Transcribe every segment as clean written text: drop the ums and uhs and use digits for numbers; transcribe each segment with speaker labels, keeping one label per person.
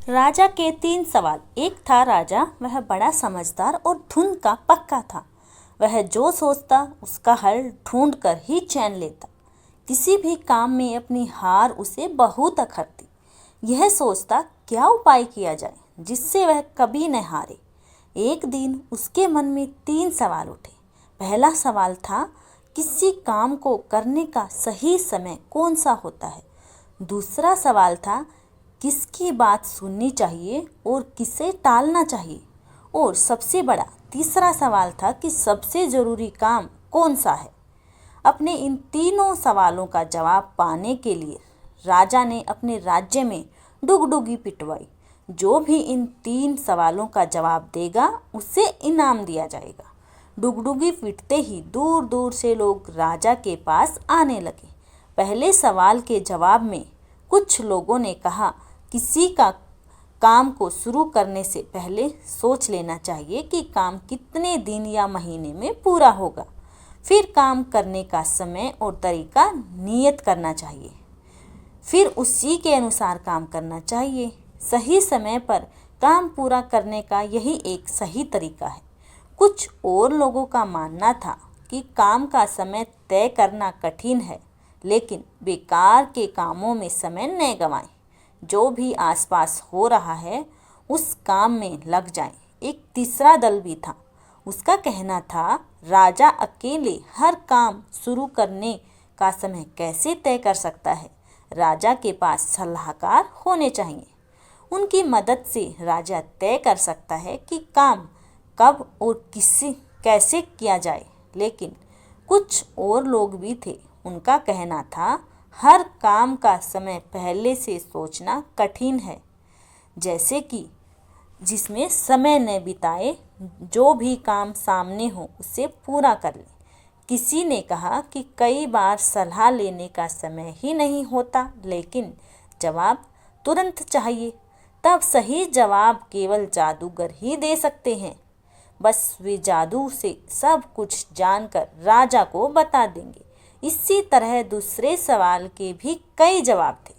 Speaker 1: राजा के 3 सवाल। एक था राजा, वह बड़ा समझदार और धुन का पक्का था। वह जो सोचता उसका हल ढूंढ कर ही चैन लेता। किसी भी काम में अपनी हार उसे बहुत अखरती। यह सोचता क्या उपाय किया जाए जिससे वह कभी न हारे। एक दिन उसके मन में 3 सवाल उठे। पहला सवाल था, किसी काम को करने का सही समय कौन सा होता है। दूसरा सवाल था, किसकी बात सुननी चाहिए और किसे टालना चाहिए। और सबसे बड़ा तीसरा सवाल था कि सबसे ज़रूरी काम कौन सा है। अपने इन तीनों सवालों का जवाब पाने के लिए राजा ने अपने राज्य में डुगडुगी पिटवाई। जो भी इन 3 सवालों का जवाब देगा उसे इनाम दिया जाएगा। डुगडुगी पिटते ही दूर दूर से लोग राजा के पास आने लगे। पहले सवाल के जवाब में कुछ लोगों ने कहा, किसी का काम को शुरू करने से पहले सोच लेना चाहिए कि काम कितने दिन या महीने में पूरा होगा। फिर काम करने का समय और तरीका नियत करना चाहिए। फिर उसी के अनुसार काम करना चाहिए। सही समय पर काम पूरा करने का यही एक सही तरीका है। कुछ और लोगों का मानना था कि काम का समय तय करना कठिन है, लेकिन बेकार के कामों में समय न गंवाएं। जो भी आसपास हो रहा है उस काम में लग जाएं। एक तीसरा दल भी था। उसका कहना था, राजा अकेले हर काम शुरू करने का समय कैसे तय कर सकता है। राजा के पास सलाहकार होने चाहिए। उनकी मदद से राजा तय कर सकता है कि काम कब और किसी कैसे किया जाए। लेकिन कुछ और लोग भी थे। उनका कहना था, हर काम का समय पहले से सोचना कठिन है, जैसे कि जिसमें समय न बिताए। जो भी काम सामने हो उसे पूरा कर ले। किसी ने कहा कि कई बार सलाह लेने का समय ही नहीं होता, लेकिन जवाब तुरंत चाहिए। तब सही जवाब केवल जादूगर ही दे सकते हैं। बस वे जादू से सब कुछ जानकर राजा को बता देंगे। इसी तरह दूसरे सवाल के भी कई जवाब थे।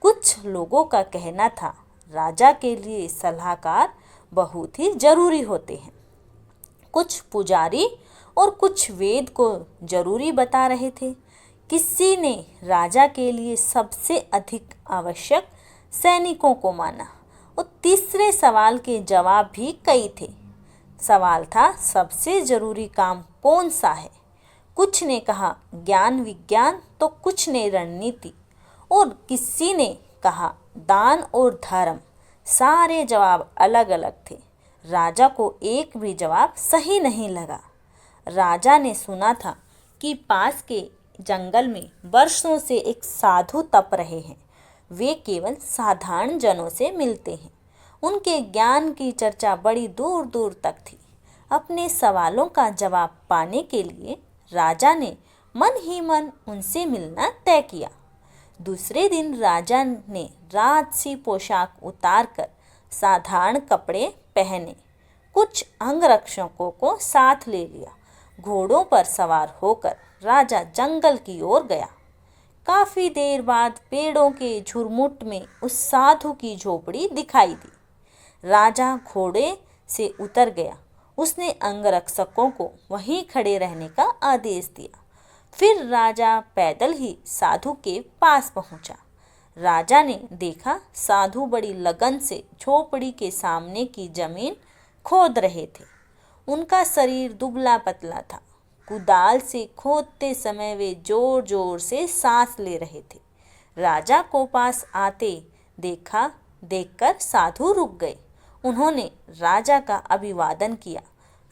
Speaker 1: कुछ लोगों का कहना था, राजा के लिए सलाहकार बहुत ही जरूरी होते हैं। कुछ पुजारी और कुछ वेद को जरूरी बता रहे थे। किसी ने राजा के लिए सबसे अधिक आवश्यक सैनिकों को माना। और तीसरे सवाल के जवाब भी कई थे। सवाल था, सबसे जरूरी काम कौन सा है। कुछ ने कहा ज्ञान विज्ञान, तो कुछ ने रणनीति, और किसी ने कहा दान और धर्म। सारे जवाब अलग अलग थे। राजा को एक भी जवाब सही नहीं लगा। राजा ने सुना था कि पास के जंगल में वर्षों से एक साधु तप रहे हैं। वे केवल साधारण जनों से मिलते हैं। उनके ज्ञान की चर्चा बड़ी दूर दूर तक थी। अपने सवालों का जवाब पाने के लिए राजा ने मन ही मन उनसे मिलना तय किया। दूसरे दिन राजा ने राजसी पोशाक उतारकर साधारण कपड़े पहने। कुछ अंगरक्षकों को साथ ले लिया। घोड़ों पर सवार होकर राजा जंगल की ओर गया। काफी देर बाद पेड़ों के झुरमुट में उस साधु की झोपड़ी दिखाई दी। राजा घोड़े से उतर गया। उसने अंगरक्षकों को वहीं खड़े रहने का आदेश दिया। फिर राजा पैदल ही साधु के पास पहुंचा। राजा ने देखा साधु बड़ी लगन से झोपड़ी के सामने की जमीन खोद रहे थे। उनका शरीर दुबला पतला था। कुदाल से खोदते समय वे जोर जोर से सांस ले रहे थे। राजा को पास आते देखकर साधु रुक गए। उन्होंने राजा का अभिवादन किया,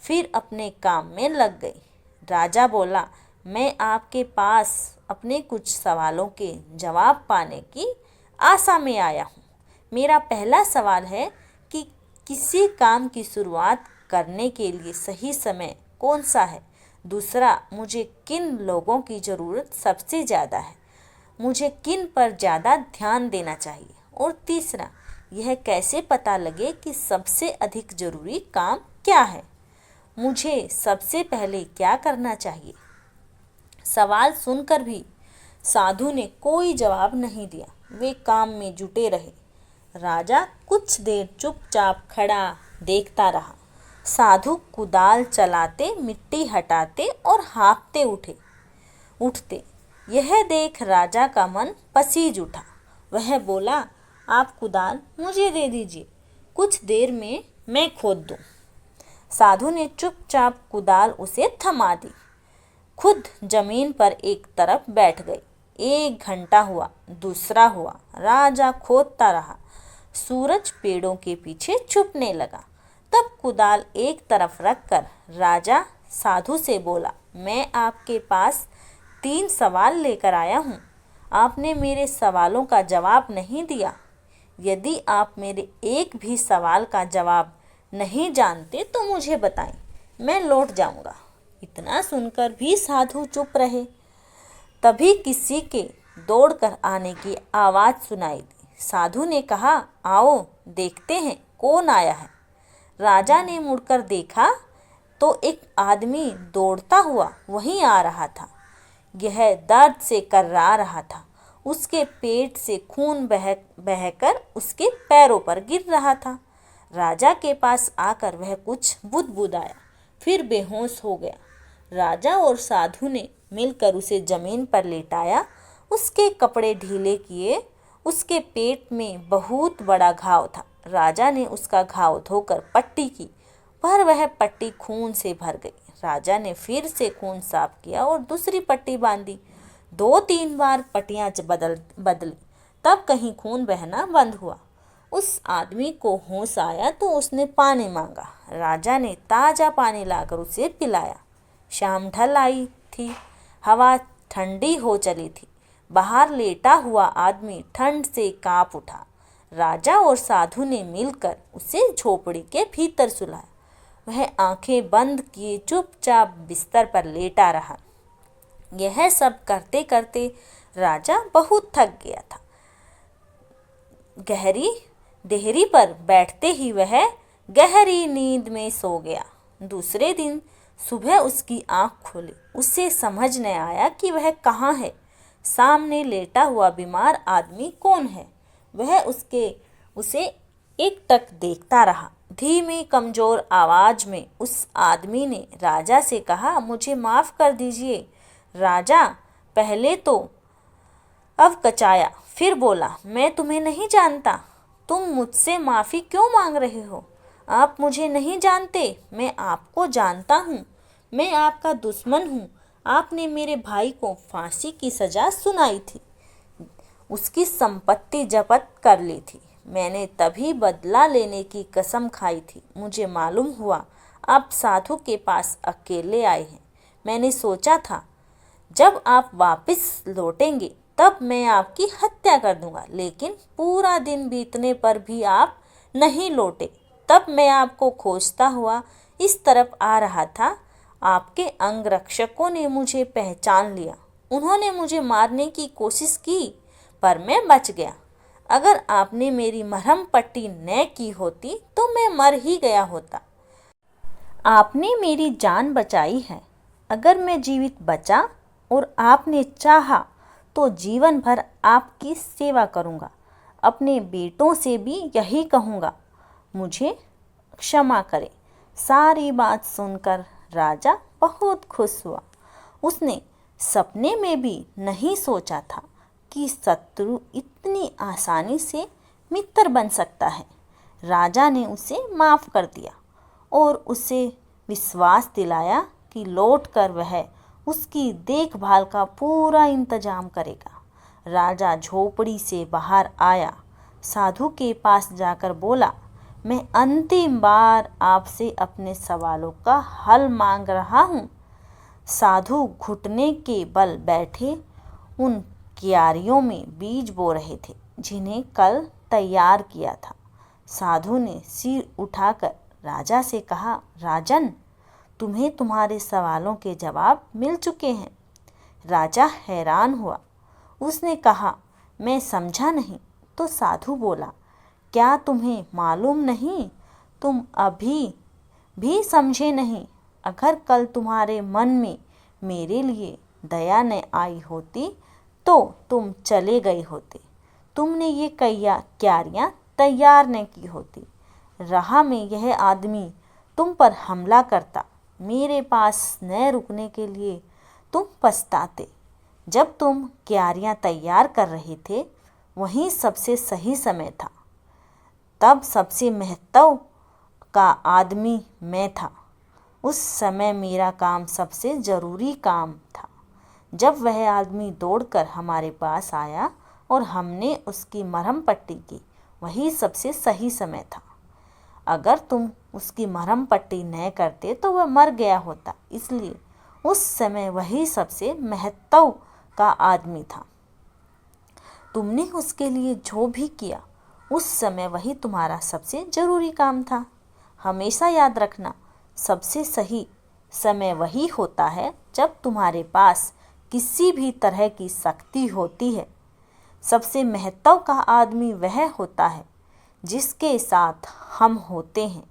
Speaker 1: फिर अपने काम में लग गए। राजा बोला, मैं आपके पास अपने कुछ सवालों के जवाब पाने की आशा में आया हूँ। मेरा पहला सवाल है कि किसी काम की शुरुआत करने के लिए सही समय कौन सा है। दूसरा, मुझे किन लोगों की ज़रूरत सबसे ज़्यादा है। मुझे किन पर ज़्यादा ध्यान देना चाहिए। और तीसरा, यह कैसे पता लगे कि सबसे अधिक ज़रूरी काम क्या है। मुझे सबसे पहले क्या करना चाहिए। सवाल सुनकर भी साधु ने कोई जवाब नहीं दिया। वे काम में जुटे रहे। राजा कुछ देर चुपचाप खड़ा देखता रहा। साधु कुदाल चलाते, मिट्टी हटाते और हाँफते उठते। यह देख राजा का मन पसीज उठा। वह बोला, आप कुदाल मुझे दे दीजिए, कुछ देर में मैं खोद दूं। साधु ने चुपचाप कुदाल उसे थमा दी। खुद जमीन पर एक तरफ बैठ गई। 1 घंटा हुआ, दूसरा हुआ, राजा खोदता रहा। सूरज पेड़ों के पीछे छुपने लगा। तब कुदाल एक तरफ रखकर राजा साधु से बोला, मैं आपके पास 3 सवाल लेकर आया हूँ। आपने मेरे सवालों का जवाब नहीं दिया। यदि आप मेरे एक भी सवाल का जवाब नहीं जानते तो मुझे बताएं, मैं लौट जाऊंगा। इतना सुनकर भी साधु चुप रहे। तभी किसी के दौड़कर आने की आवाज़ सुनाई दी। साधु ने कहा, आओ देखते हैं कौन आया है। राजा ने मुड़कर देखा तो एक आदमी दौड़ता हुआ वहीं आ रहा था। यह दर्द से कर्रा रहा था। उसके पेट से खून बहकर उसके पैरों पर गिर रहा था। राजा के पास आकर वह कुछ बुदबुदाया, फिर बेहोश हो गया। राजा और साधु ने मिलकर उसे जमीन पर लेटाया, उसके कपड़े ढीले किए। उसके पेट में बहुत बड़ा घाव था। राजा ने उसका घाव धोकर पट्टी की, पर वह पट्टी खून से भर गई। राजा ने फिर से खून साफ किया और दूसरी पट्टी बांधी। 2-3 बार पट्टियां बदली, तब कहीं खून बहना बंद हुआ। उस आदमी को होश आया तो उसने पानी मांगा। राजा ने ताज़ा पानी लाकर उसे पिलाया। शाम ढल आई थी, हवा ठंडी हो चली थी। बाहर लेटा हुआ आदमी ठंड से कांप उठा। राजा और साधु ने मिलकर उसे झोपड़ी के भीतर सुलाया। वह आंखें बंद किए चुपचाप बिस्तर पर लेटा रहा। यह सब करते करते राजा बहुत थक गया था। गहरी देहरी पर बैठते ही वह गहरी नींद में सो गया। दूसरे दिन सुबह उसकी आंख खुली। उसे समझ न आया कि वह कहाँ है। सामने लेटा हुआ बीमार आदमी कौन है। वह उसे एकटक देखता रहा। धीमी कमजोर आवाज में उस आदमी ने राजा से कहा, मुझे माफ कर दीजिए। राजा पहले तो अवकचाया, फिर बोला, मैं तुम्हें नहीं जानता। तुम मुझसे माफ़ी क्यों मांग रहे हो? आप मुझे नहीं जानते, मैं आपको जानता हूँ। मैं आपका दुश्मन हूँ। आपने मेरे भाई को फांसी की सज़ा सुनाई थी, उसकी संपत्ति जब्त कर ली थी। मैंने तभी बदला लेने की कसम खाई थी। मुझे मालूम हुआ आप साधु के पास अकेले आए हैं। मैंने सोचा था जब आप वापस लौटेंगे तब मैं आपकी हत्या कर दूंगा, लेकिन पूरा दिन बीतने पर भी आप नहीं लौटे। तब मैं आपको खोजता हुआ इस तरफ आ रहा था। आपके अंगरक्षकों ने मुझे पहचान लिया। उन्होंने मुझे मारने की कोशिश की, पर मैं बच गया। अगर आपने मेरी मरहम पट्टी न की होती तो मैं मर ही गया होता। आपने मेरी जान बचाई है। अगर मैं जीवित बचा और आपने चाहा तो जीवन भर आपकी सेवा करूँगा। अपने बेटों से भी यही कहूँगा, मुझे क्षमा करें। सारी बात सुनकर राजा बहुत खुश हुआ। उसने सपने में भी नहीं सोचा था कि शत्रु इतनी आसानी से मित्र बन सकता है। राजा ने उसे माफ़ कर दिया और उसे विश्वास दिलाया कि लौटकर वह उसकी देखभाल का पूरा इंतजाम करेगा। राजा झोपड़ी से बाहर आया, साधु के पास जाकर बोला, मैं अंतिम बार आपसे अपने सवालों का हल मांग रहा हूँ। साधु घुटने के बल बैठे उन क्यारियों में बीज बो रहे थे जिन्हें कल तैयार किया था। साधु ने सिर उठाकर राजा से कहा, राजन, तुम्हें तुम्हारे सवालों के जवाब मिल चुके हैं। राजा हैरान हुआ। उसने कहा, मैं समझा नहीं। तो साधु बोला, क्या तुम्हें मालूम नहीं? तुम अभी भी समझे नहीं। अगर कल तुम्हारे मन में मेरे लिए दया न आई होती तो तुम चले गए होते। तुमने ये क्यारियाँ तैयार न की होती। राह में यह आदमी तुम पर हमला करता, मेरे पास न रुकने के लिए तुम पछताते। जब तुम क्यारियां तैयार कर रहे थे वही सबसे सही समय था। तब सबसे महत्व का आदमी मैं था। उस समय मेरा काम सबसे ज़रूरी काम था। जब वह आदमी दौड़कर हमारे पास आया और हमने उसकी मरहम पट्टी की, वही सबसे सही समय था। अगर तुम उसकी मरहम पट्टी न करते तो वह मर गया होता, इसलिए उस समय वही सबसे महत्व का आदमी था। तुमने उसके लिए जो भी किया उस समय वही तुम्हारा सबसे ज़रूरी काम था। हमेशा याद रखना, सबसे सही समय वही होता है जब तुम्हारे पास किसी भी तरह की शक्ति होती है। सबसे महत्व का आदमी वह होता है जिसके साथ हम होते हैं।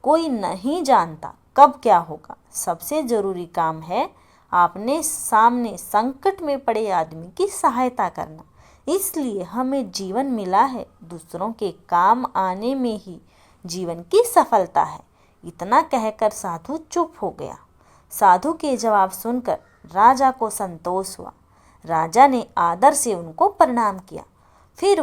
Speaker 1: कोई नहीं जानता कब क्या होगा। सबसे ज़रूरी काम है आपने सामने संकट में पड़े आदमी की सहायता करना। इसलिए हमें जीवन मिला है, दूसरों के काम आने में ही जीवन की सफलता है। इतना कहकर साधु चुप हो गया। साधु के जवाब सुनकर राजा को संतोष हुआ। राजा ने आदर से उनको प्रणाम किया, फिर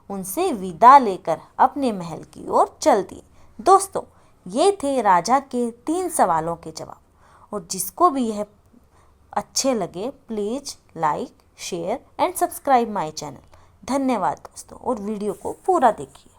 Speaker 1: उनसे विदा लेकर अपने महल की ओर चल दिए। दोस्तों, ये थे राजा के 3 सवालों के जवाब। और जिसको भी यह अच्छे लगे please like, share and subscribe my channel. धन्यवाद दोस्तों, और वीडियो को पूरा देखिए।